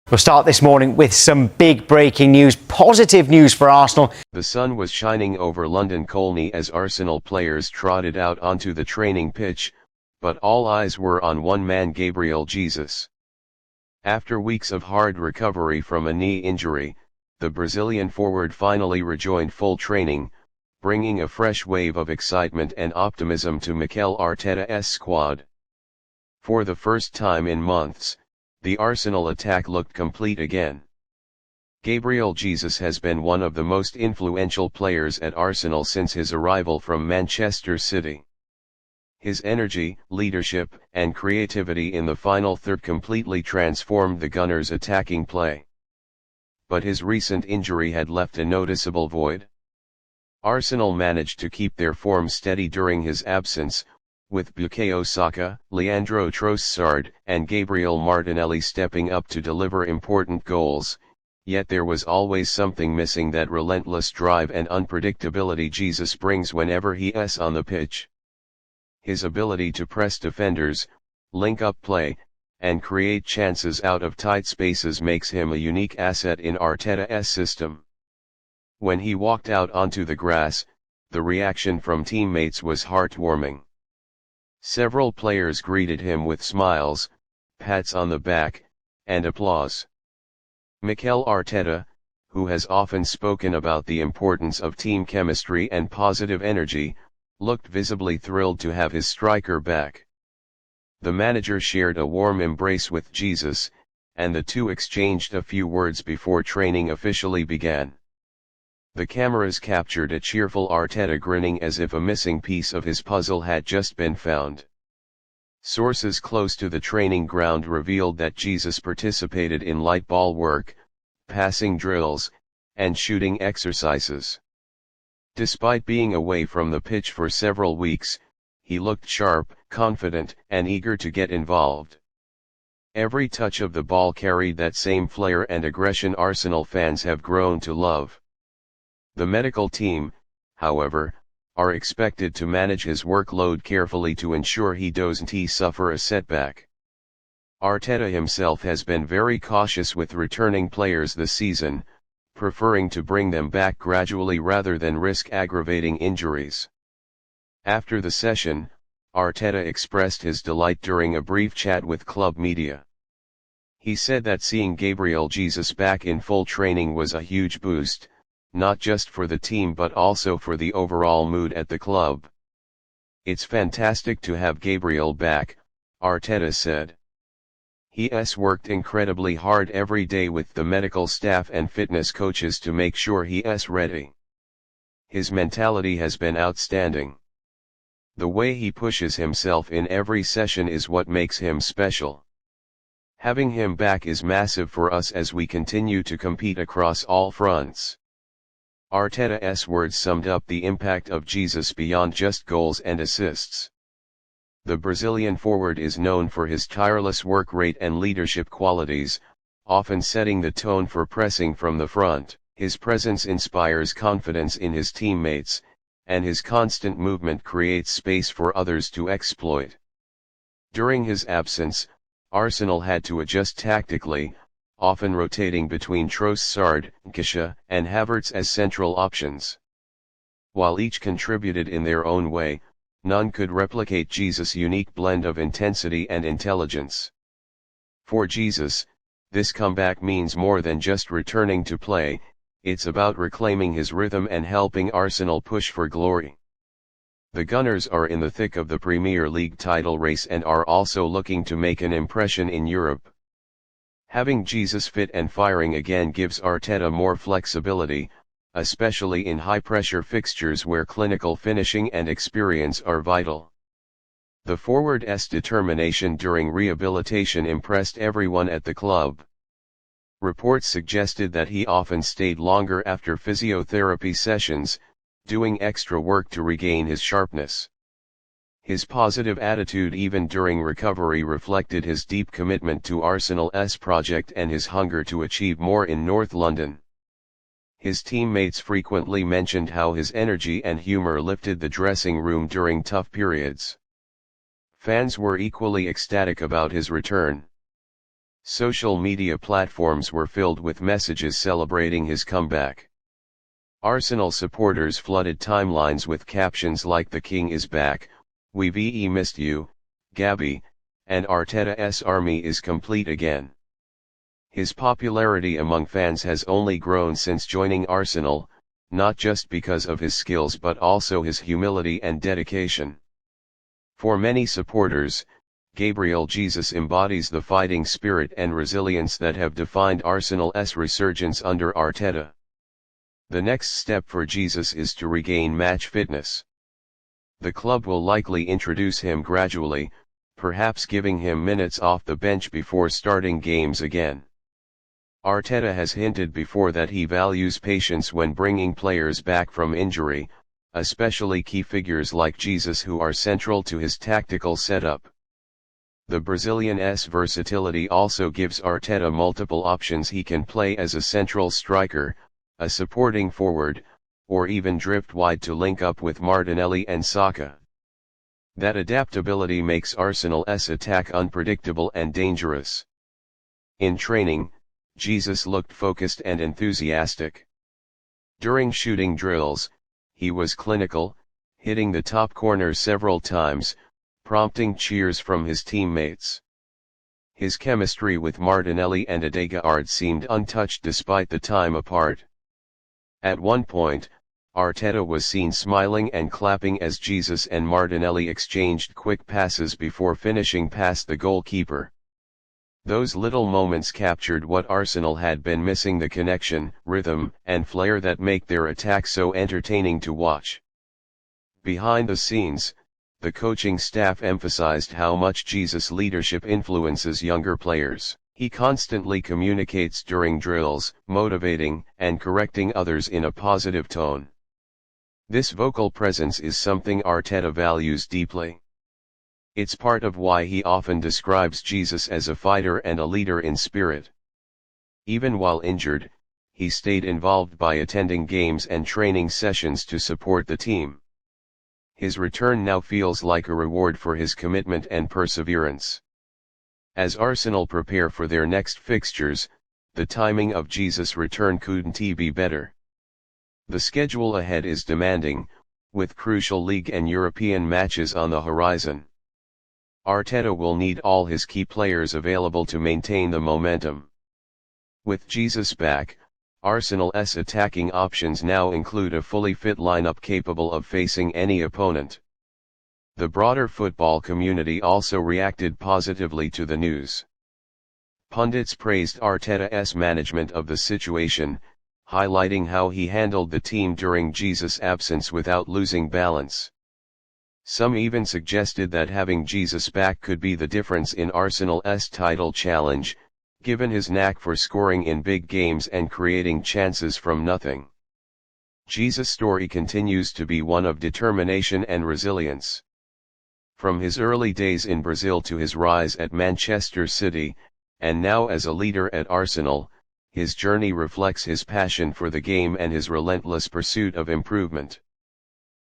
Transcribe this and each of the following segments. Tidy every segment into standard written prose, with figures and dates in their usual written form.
We'll start this morning with some big breaking news, positive news for Arsenal. The sun was shining over London Colney as Arsenal players trotted out onto the training pitch, but all eyes were on one man, Gabriel Jesus. After weeks of hard recovery from a knee injury, the Brazilian forward finally rejoined full training, bringing a fresh wave of excitement and optimism to Mikel Arteta'S squad. For the first time in months, the Arsenal attack looked complete again. Gabriel Jesus has been one of the most influential players at Arsenal since his arrival from Manchester City. His energy, leadership, and creativity in the final third completely transformed the Gunners' attacking play. But his recent injury had left a noticeable void. Arsenal managed to keep their form steady during his absence, with Bukayo Saka, Leandro Trossard, and Gabriel Martinelli stepping up to deliver important goals, yet there was always something missing: that relentless drive and unpredictability Jesus brings whenever he is on the pitch. His ability to press defenders, link up play, and create chances out of tight spaces makes him a unique asset in Arteta'S system. When he walked out onto the grass, the reaction from teammates was heartwarming. Several players greeted him with smiles, pats on the back, and applause. Mikel Arteta, who has often spoken about the importance of team chemistry and positive energy, looked visibly thrilled to have his striker back. The manager shared a warm embrace with Jesus, and the two exchanged a few words before training officially began. The cameras captured a cheerful Arteta grinning as if a missing piece of his puzzle had just been found. Sources close to the training ground revealed that Jesus participated in light ball work, passing drills, and shooting exercises. Despite being away from the pitch for several weeks, he looked sharp, confident, and eager to get involved. Every touch of the ball carried that same flair and aggression Arsenal fans have grown to love. The medical team, however, are expected to manage his workload carefully to ensure he doesn't suffer a setback. Arteta himself has been very cautious with returning players this season, preferring to bring them back gradually rather than risk aggravating injuries. After the session, Arteta expressed his delight during a brief chat with club media. He said that seeing Gabriel Jesus back in full training was a huge boost, not just for the team but also for the overall mood at the club. "It's fantastic to have Gabriel back," Arteta said. He's worked incredibly hard every day with the medical staff and fitness coaches to make sure he's ready. His mentality has been outstanding. The way he pushes himself in every session is what makes him special. Having him back is massive for us as we continue to compete across all fronts. Arteta'S words summed up the impact of Jesus beyond just goals and assists. The Brazilian forward is known for his tireless work rate and leadership qualities, often setting the tone for pressing from the front. His presence inspires confidence in his teammates, and his constant movement creates space for others to exploit. During his absence, Arsenal had to adjust tactically, often rotating between Trossard, Nketiah, and Havertz as central options. While each contributed in their own way, none could replicate Jesus' unique blend of intensity and intelligence. For Jesus, this comeback means more than just returning to play, it's about reclaiming his rhythm and helping Arsenal push for glory. The Gunners are in the thick of the Premier League title race and are also looking to make an impression in Europe. Having Jesus fit and firing again gives Arteta more flexibility, especially in high-pressure fixtures where clinical finishing and experience are vital. The forward's determination during rehabilitation impressed everyone at the club. Reports suggested that he often stayed longer after physiotherapy sessions, doing extra work to regain his sharpness. His positive attitude even during recovery reflected his deep commitment to Arsenal's project and his hunger to achieve more in North London. His teammates frequently mentioned how his energy and humor lifted the dressing room during tough periods. Fans were equally ecstatic about his return. Social media platforms were filled with messages celebrating his comeback. Arsenal supporters flooded timelines with captions like "The King is back," "We've missed you, Gabby," and "Arteta'S army is complete again." His popularity among fans has only grown since joining Arsenal, not just because of his skills but also his humility and dedication. For many supporters, Gabriel Jesus embodies the fighting spirit and resilience that have defined Arsenal's resurgence under Arteta. The next step for Jesus is to regain match fitness. The club will likely introduce him gradually, perhaps giving him minutes off the bench before starting games again. Arteta has hinted before that he values patience when bringing players back from injury, especially key figures like Jesus who are central to his tactical setup. The Brazilian's versatility also gives Arteta multiple options. He can play as a central striker, a supporting forward, or even drift wide to link up with Martinelli and Saka. That adaptability makes Arsenal's attack unpredictable and dangerous. In training, Jesus looked focused and enthusiastic. During shooting drills, he was clinical, hitting the top corner several times, prompting cheers from his teammates. His chemistry with Martinelli and Arteta'S seemed untouched despite the time apart. At one point, Arteta was seen smiling and clapping as Jesus and Martinelli exchanged quick passes before finishing past the goalkeeper. Those little moments captured what Arsenal had been missing: the connection, rhythm, and flair that make their attack so entertaining to watch. Behind the scenes, the coaching staff emphasized how much Jesus' leadership influences younger players. He constantly communicates during drills, motivating and correcting others in a positive tone. This vocal presence is something Arteta values deeply. It's part of why he often describes Jesus as a fighter and a leader in spirit. Even while injured, he stayed involved by attending games and training sessions to support the team. His return now feels like a reward for his commitment and perseverance. As Arsenal prepare for their next fixtures, the timing of Jesus' return couldn't be better. The schedule ahead is demanding, with crucial league and European matches on the horizon. Arteta will need all his key players available to maintain the momentum. With Jesus back, Arsenal's attacking options now include a fully fit lineup capable of facing any opponent. The broader football community also reacted positively to the news. Pundits praised Arteta'S management of the situation, highlighting how he handled the team during Jesus' absence without losing balance. Some even suggested that having Jesus back could be the difference in Arsenal's title challenge, given his knack for scoring in big games and creating chances from nothing. Jesus' story continues to be one of determination and resilience. From his early days in Brazil to his rise at Manchester City, and now as a leader at Arsenal, his journey reflects his passion for the game and his relentless pursuit of improvement.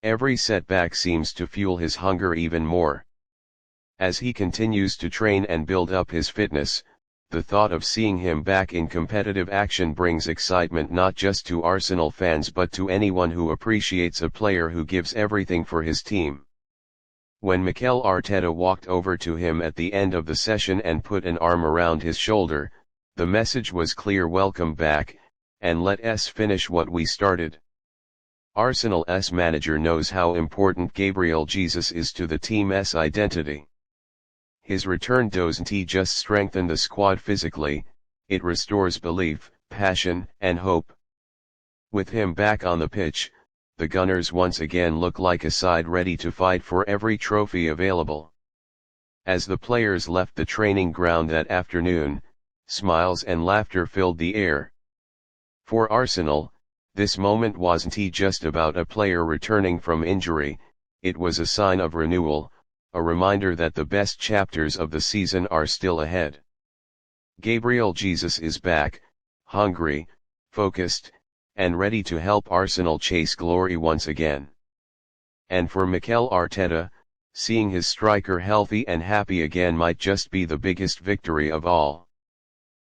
Every setback seems to fuel his hunger even more. As he continues to train and build up his fitness, the thought of seeing him back in competitive action brings excitement not just to Arsenal fans but to anyone who appreciates a player who gives everything for his team. When Mikel Arteta walked over to him at the end of the session and put an arm around his shoulder, the message was clear: welcome back, and let us finish what we started. Arsenal's manager knows how important Gabriel Jesus is to the team's identity. His return doesn't just strengthen the squad physically, it restores belief, passion, and hope. With him back on the pitch, the Gunners once again look like a side ready to fight for every trophy available. As the players left the training ground that afternoon, smiles and laughter filled the air. For Arsenal, this moment wasn't just about a player returning from injury, it was a sign of renewal, a reminder that the best chapters of the season are still ahead. Gabriel Jesus is back, hungry, focused, and ready to help Arsenal chase glory once again. And for Mikel Arteta, seeing his striker healthy and happy again might just be the biggest victory of all.